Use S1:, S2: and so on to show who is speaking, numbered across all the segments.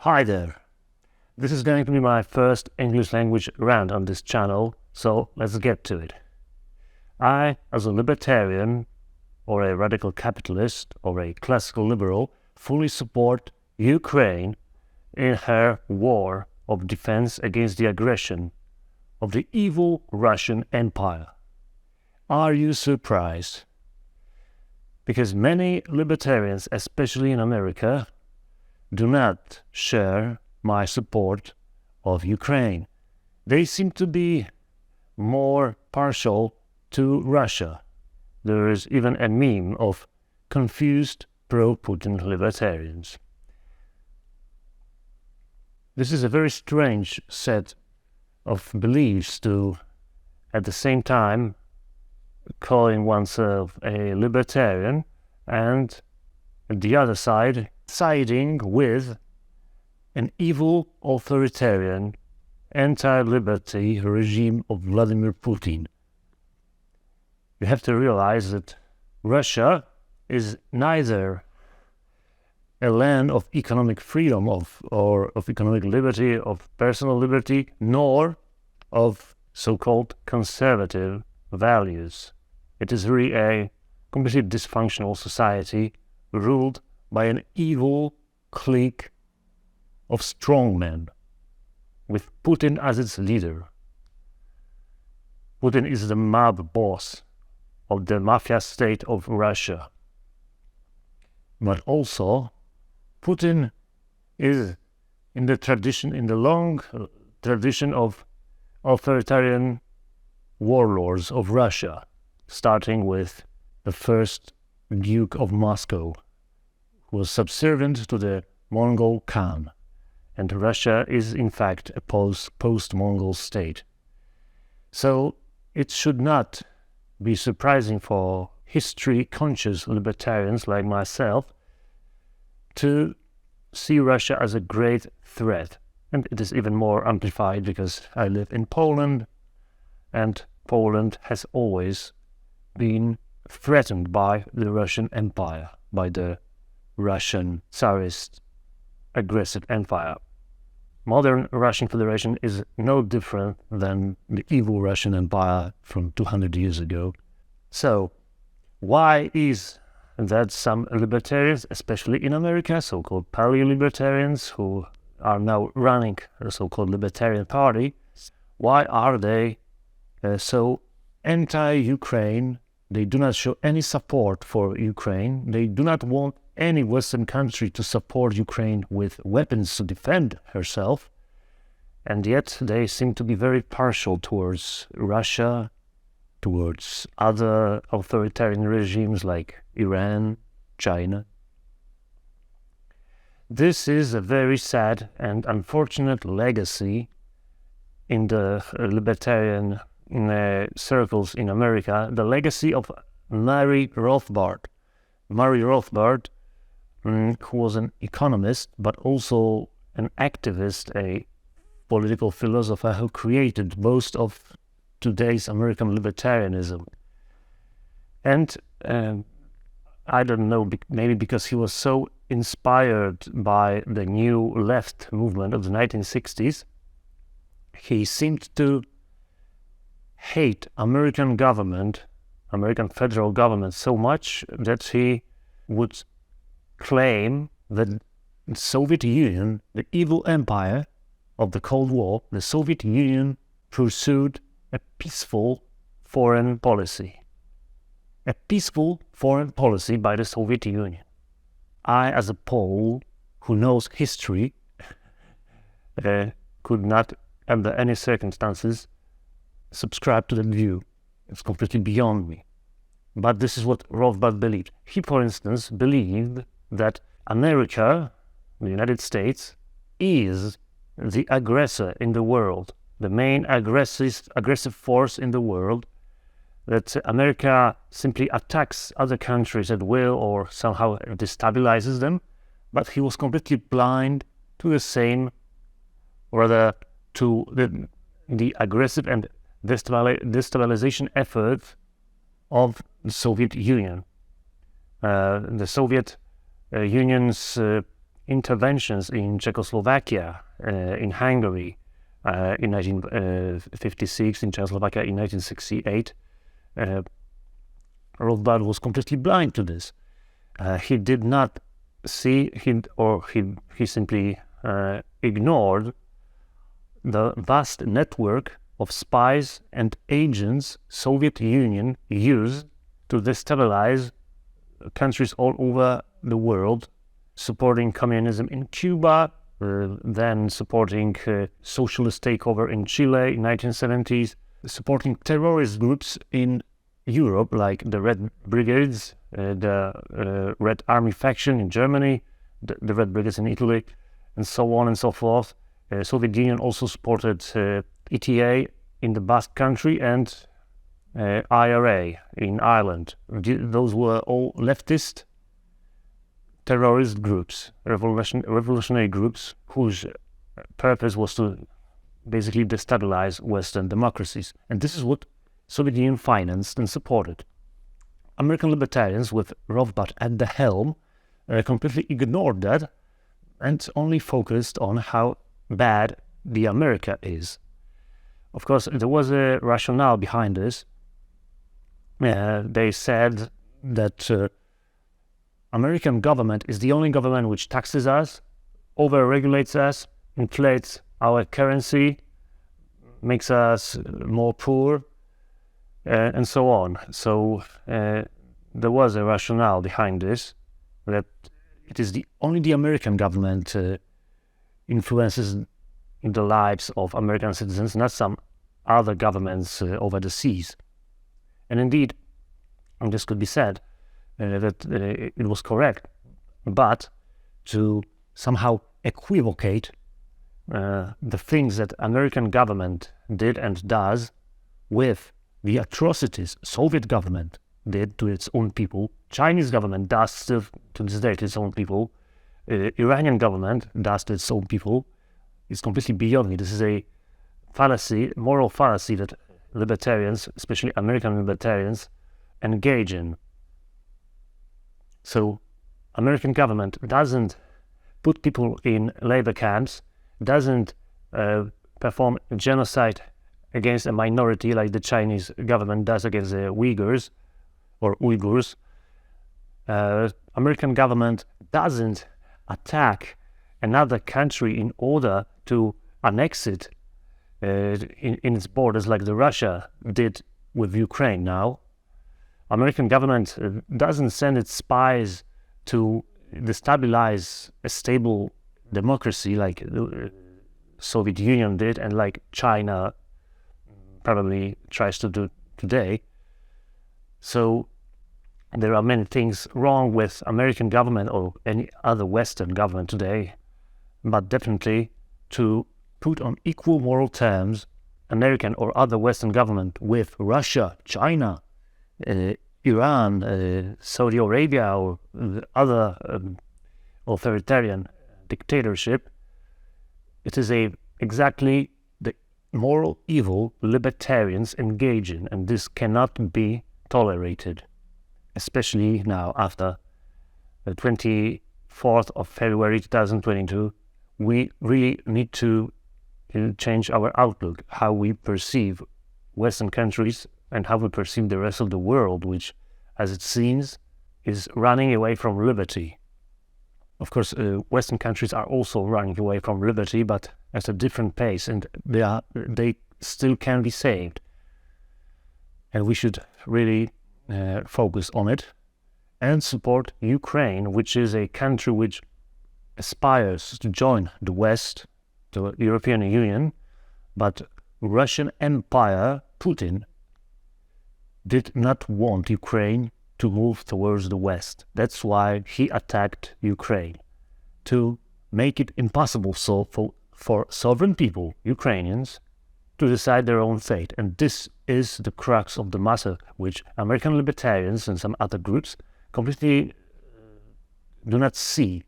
S1: Hi there. This is going to be my first English language rant on this channel, so let's get to it. I, as a libertarian, or a radical capitalist, or a classical liberal, fully support Ukraine in her war of defense against the aggression of the evil Russian Empire. Are you surprised? Because many libertarians, especially in America, do not share my support of Ukraine. They seem to be more partial to Russia. There is even a meme of confused pro-Putin libertarians. This is a very strange set of beliefs to, at the same time, calling oneself a libertarian and, at the other side, siding with an evil, authoritarian, anti-liberty regime of Vladimir Putin. You have to realize that Russia is neither a land of economic freedom or of economic liberty, of personal liberty, nor of so-called conservative values. It is really a completely dysfunctional society ruled by an evil clique of strongmen, with Putin as its leader. Putin is the mob boss of the mafia state of Russia. But also, Putin is in the long tradition of authoritarian warlords of Russia, starting with the first Duke of Moscow, who was subservient to the Mongol Khan, and Russia is in fact a post-Mongol state. So it should not be surprising for history-conscious libertarians like myself to see Russia as a great threat. And it is even more amplified because I live in Poland, and Poland has always been threatened by the Russian Empire, by the Russian Tsarist aggressive empire. Modern Russian Federation is no different than the evil Russian Empire from 200 years ago. So, why is that some libertarians, especially in America, so-called paleo libertarians, who are now running a so-called Libertarian Party, why are they so anti-Ukraine? They do not show any support for Ukraine. They do not want any Western country to support Ukraine with weapons to defend herself. And yet they seem to be very partial towards Russia, towards other authoritarian regimes like Iran, China. This is a very sad and unfortunate legacy in the libertarian circles in America, the legacy of Murray Rothbard. Murray Rothbard, who was an economist, but also an activist, a political philosopher who created most of today's American libertarianism. And I don't know, maybe because he was so inspired by the new left movement of the 1960s, he seemed to hate American government, American federal government so much that he would claim that the Soviet Union, the evil empire of the Cold War, the Soviet Union pursued a peaceful foreign policy. A peaceful foreign policy by the Soviet Union. I, as a Pole who knows history, could not, under any circumstances, subscribe to that view. It's completely beyond me. But this is what Rothbard believed. He, for instance, believed that America, the United States, is the aggressor in the world, the main aggressive force in the world, that America simply attacks other countries at will or somehow destabilizes them, but he was completely blind to the same, or rather to the aggressive and destabilization effort of the Soviet Union. The Soviet Union's interventions in Czechoslovakia, in Hungary, in 1956, in Czechoslovakia in 1968, Rothbard was completely blind to this. He did not see, he simply ignored the vast network of spies and agents Soviet Union used to destabilize countries all over the world, supporting communism in Cuba, then supporting socialist takeover in Chile in 1970s, supporting terrorist groups in Europe like the Red Brigades, the Red Army faction in Germany, the Red Brigades in Italy, and so on and so forth. Soviet Union also supported ETA in the Basque Country and IRA in Ireland. Those were all leftist terrorist groups, revolutionary groups, whose purpose was to basically destabilize Western democracies. And this is what Soviet Union financed and supported. American libertarians, with Rothbard at the helm, completely ignored that and only focused on how bad the America is. Of course, there was a rationale behind this. They said that American government is the only government which taxes us, over-regulates us, inflates our currency, makes us more poor, and so on. So there was a rationale behind this, that it is only the American government influences the lives of American citizens, not some other governments over the seas. And indeed, and this could be said, that it was correct, but to somehow equivocate the things that American government did and does with the atrocities Soviet government did to its own people, Chinese government does still to this day to its own people, Iranian government does to its own people, is completely beyond me. This is a fallacy, moral fallacy that libertarians, especially American libertarians, engage in. So American government doesn't put people in labor camps, doesn't perform genocide against a minority like the Chinese government does against the Uyghurs or Uyghurs. American government doesn't attack another country in order to annex it in its borders like the Russia did with Ukraine now. American government doesn't send its spies to destabilize a stable democracy like the Soviet Union did and like China probably tries to do today. So there are many things wrong with American government or any other Western government today, but definitely to put on equal moral terms American or other Western government with Russia, China, Iran, Saudi Arabia, or other authoritarian dictatorship, it is exactly the moral evil libertarians engage in, and this cannot be tolerated, especially now after the 24th of February 2022. We really need to change our outlook, how we perceive Western countries and how we perceive the rest of the world, which, as it seems, is running away from liberty. Of course, Western countries are also running away from liberty, but at a different pace, and they still can be saved. And we should really focus on it and support Ukraine, which is a country which aspires to join the West, the European Union, but Russian Empire, Putin, did not want Ukraine to move towards the West. That's why he attacked Ukraine, to make it impossible for sovereign people, Ukrainians, to decide their own fate. And this is the crux of the matter, which American libertarians and some other groups completely do not see.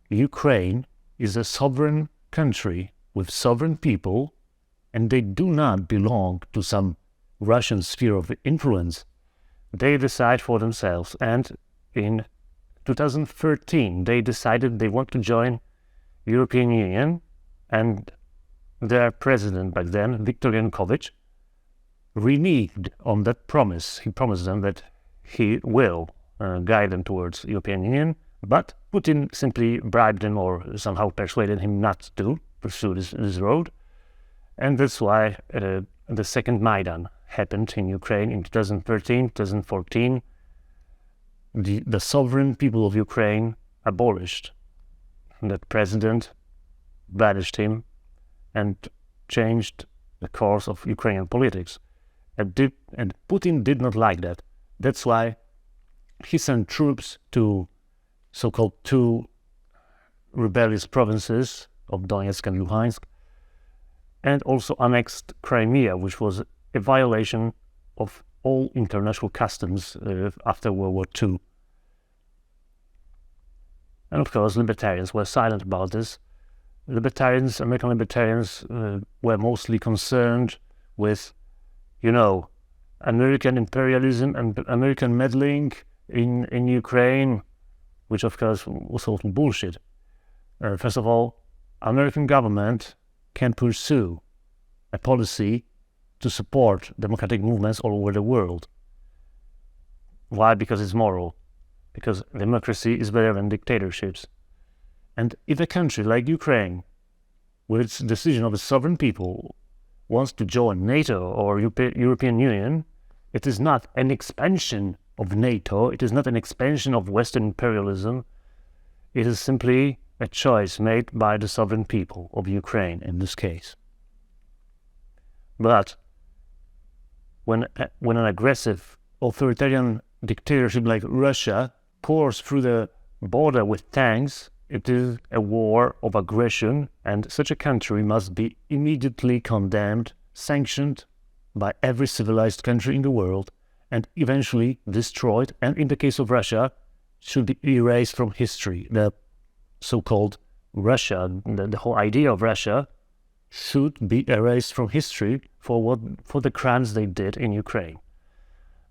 S1: Ukraine is a sovereign country with sovereign people, and they do not belong to some Russian sphere of influence. They decide for themselves, and in 2013, they decided they want to join European Union, and their president back then, Viktor Yanukovych, reneged on that promise. He promised them that he will guide them towards European Union, but Putin simply bribed him or somehow persuaded him not to pursue this road. And that's why the second Maidan happened in Ukraine in 2013, 2014. The sovereign people of Ukraine abolished that president, banished him, and changed the course of Ukrainian politics. And Putin did not like that. That's why he sent troops to so-called two rebellious provinces of Donetsk and Luhansk, and also annexed Crimea, which was a violation of all international customs after World War II. And of course, libertarians were silent about this. American libertarians were mostly concerned with, American imperialism and American meddling in Ukraine, which of course was all bullshit. First of all, American government can pursue a policy to support democratic movements all over the world. Why? Because it's moral. Because democracy is better than dictatorships. And if a country like Ukraine, with its decision of a sovereign people, wants to join NATO or European Union, it is not an expansion of NATO, it is not an expansion of Western imperialism, it is simply a choice made by the sovereign people of Ukraine in this case. But when an aggressive authoritarian dictatorship like Russia pours through the border with tanks, it is a war of aggression, and such a country must be immediately condemned, sanctioned by every civilized country in the world, and eventually destroyed, and in the case of Russia, should be erased from history. The so-called Russia, the whole idea of Russia, should be erased from history for the crimes they did in Ukraine.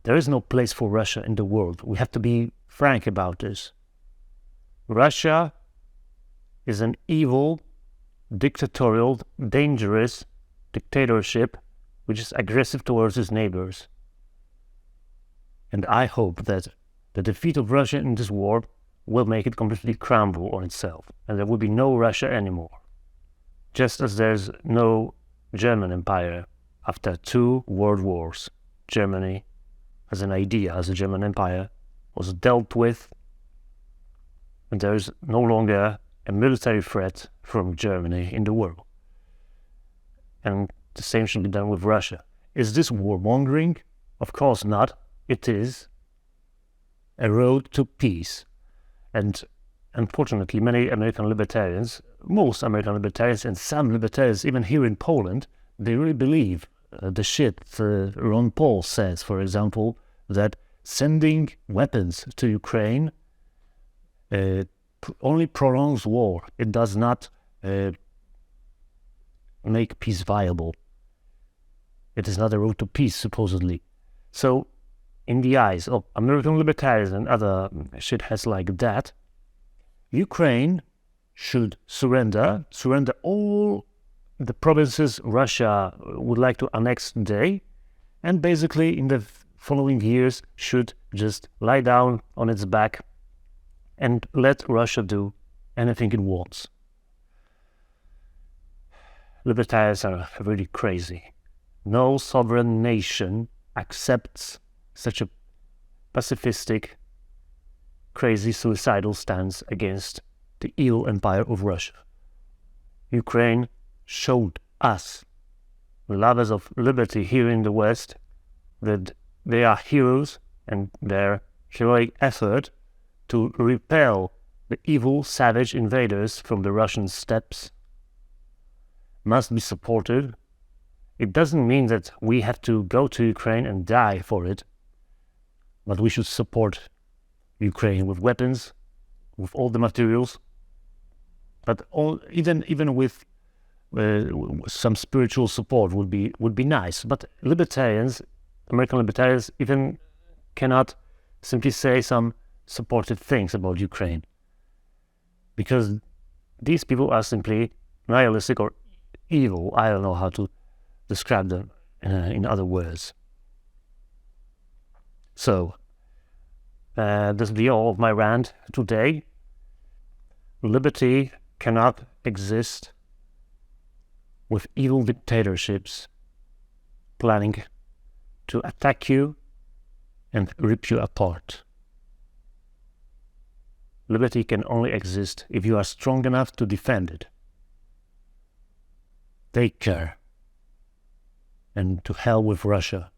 S1: There is no place for Russia in the world. We have to be frank about this. Russia is an evil, dictatorial, dangerous dictatorship which is aggressive towards its neighbors. And I hope that the defeat of Russia in this war will make it completely crumble on itself, and there will be no Russia anymore. Just as there's no German Empire after 2 world wars. Germany, as an idea, as a German Empire, was dealt with, and there is no longer a military threat from Germany in the world. And the same should be done with Russia. Is this warmongering? Of course not. It is a road to peace. And unfortunately, many American libertarians, most American libertarians and some libertarians, even here in Poland, they really believe the shit Ron Paul says, for example, that sending weapons to Ukraine only prolongs war. It does not make peace viable. It is not a road to peace, supposedly. So, in the eyes of American libertarians and other shitheads like that, Ukraine should surrender all the provinces Russia would like to annex today, and basically in the following years should just lie down on its back and let Russia do anything it wants. Libertarians are really crazy. No sovereign nation accepts such a pacifistic, crazy, suicidal stance against the evil empire of Russia. Ukraine showed us, the lovers of liberty here in the West, that they are heroes, and their heroic effort to repel the evil, savage invaders from the Russian steppes must be supported. It doesn't mean that we have to go to Ukraine and die for it, but we should support Ukraine with weapons, with all the materials, but even with some spiritual support would be nice. But libertarians, American libertarians, even cannot simply say some supportive things about Ukraine. Because these people are simply nihilistic or evil. I don't know how to describe them in other words. So, this will be all of my rant today. Liberty cannot exist with evil dictatorships planning to attack you and rip you apart. Liberty can only exist if you are strong enough to defend it. Take care. And to hell with Russia.